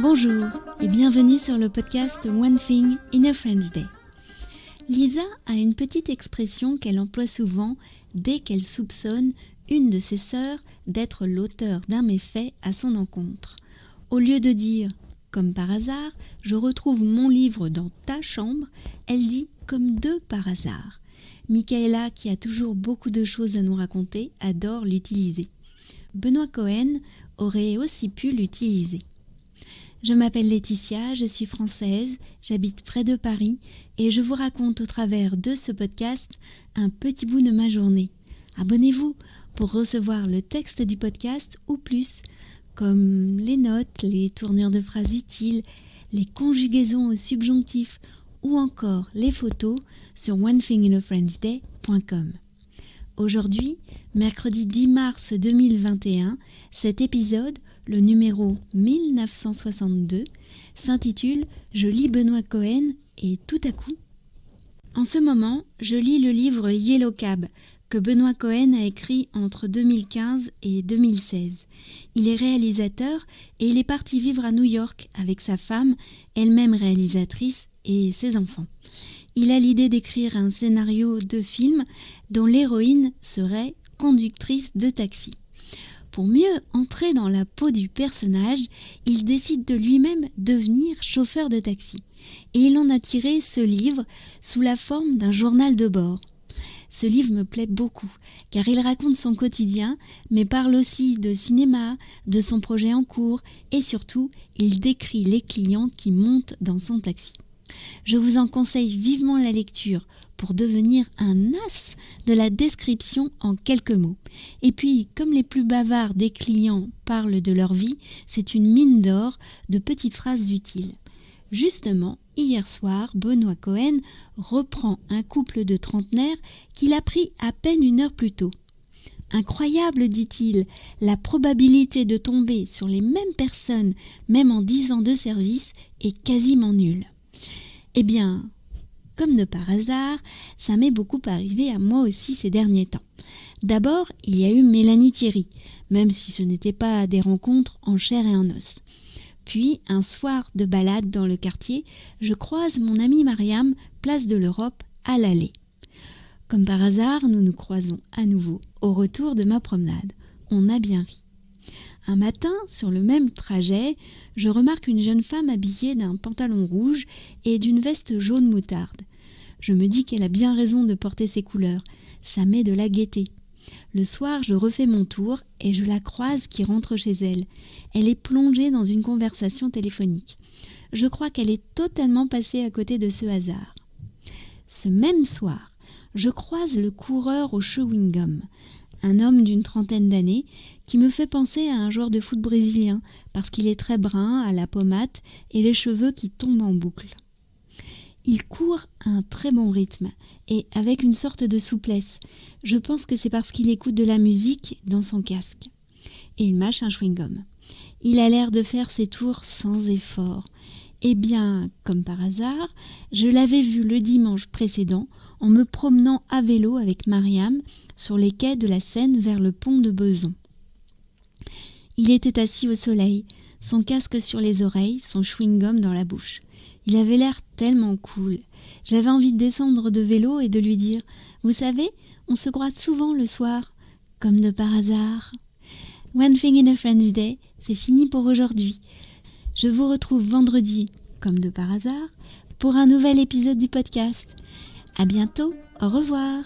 Bonjour et bienvenue sur le podcast One Thing in a French Day. Lisa a une petite expression qu'elle emploie souvent dès qu'elle soupçonne une de ses sœurs d'être l'auteur d'un méfait à son encontre. Au lieu de dire « comme par hasard, je retrouve mon livre dans ta chambre », elle dit « comme deux par hasard ». Michaela, qui a toujours beaucoup de choses à nous raconter, adore l'utiliser. Benoît Cohen aurait aussi pu l'utiliser. Je m'appelle Laetitia, je suis française, j'habite près de Paris et je vous raconte au travers de ce podcast un petit bout de ma journée. Abonnez-vous pour recevoir le texte du podcast ou plus, comme les notes, les tournures de phrases utiles, les conjugaisons au subjonctif ou encore les photos sur onethinginafrenchday.com. Aujourd'hui, mercredi 10 mars 2021, cet épisode, le numéro 1962, s'intitule « Je lis Benoît Cohen et tout à coup ». En ce moment, je lis le livre Yellow Cab que Benoît Cohen a écrit entre 2015 et 2016. Il est réalisateur et il est parti vivre à New York avec sa femme, elle-même réalisatrice, et ses enfants. Il a l'idée d'écrire un scénario de film dont l'héroïne serait conductrice de taxi. Pour mieux entrer dans la peau du personnage, il décide de lui-même devenir chauffeur de taxi. Et il en a tiré ce livre sous la forme d'un journal de bord. Ce livre me plaît beaucoup, car il raconte son quotidien, mais parle aussi de cinéma, de son projet en cours, et surtout, il décrit les clients qui montent dans son taxi. Je vous en conseille vivement la lecture pour devenir un as de la description en quelques mots. Et puis, comme les plus bavards des clients parlent de leur vie, c'est une mine d'or de petites phrases utiles. Justement, hier soir, Benoît Cohen reprend un couple de trentenaires qu'il a pris à peine une heure plus tôt. Incroyable, dit-il, la probabilité de tomber sur les mêmes personnes, même en 10 ans de service, est quasiment nulle. Eh bien, comme de par hasard, ça m'est beaucoup arrivé à moi aussi ces derniers temps. D'abord, il y a eu Mélanie Thierry, même si ce n'était pas des rencontres en chair et en os. Puis, un soir de balade dans le quartier, je croise mon amie Mariam, place de l'Europe, à l'allée. Comme par hasard, nous nous croisons à nouveau au retour de ma promenade. On a bien ri. Un matin, sur le même trajet, je remarque une jeune femme habillée d'un pantalon rouge et d'une veste jaune moutarde. Je me dis qu'elle a bien raison de porter ces couleurs. Ça met de la gaieté. Le soir, je refais mon tour et je la croise qui rentre chez elle. Elle est plongée dans une conversation téléphonique. Je crois qu'elle est totalement passée à côté de ce hasard. Ce même soir, je croise le coureur au chewing-gum, un homme d'une trentaine d'années qui me fait penser à un joueur de foot brésilien parce qu'il est très brun, à la pommade et les cheveux qui tombent en boucle. Il court à un très bon rythme et avec une sorte de souplesse. Je pense que c'est parce qu'il écoute de la musique dans son casque. Et il mâche un chewing-gum. Il a l'air de faire ses tours sans effort. Eh bien, comme par hasard, je l'avais vu le dimanche précédent en me promenant à vélo avec Mariam sur les quais de la Seine vers le pont de Bezons. Il était assis au soleil, son casque sur les oreilles, son chewing-gum dans la bouche. Il avait l'air tellement cool. J'avais envie de descendre de vélo et de lui dire « Vous savez, on se croise souvent le soir, comme de par hasard. » One Thing in a French Day, c'est fini pour aujourd'hui. Je vous retrouve vendredi, comme de par hasard, pour un nouvel épisode du podcast. À bientôt, au revoir.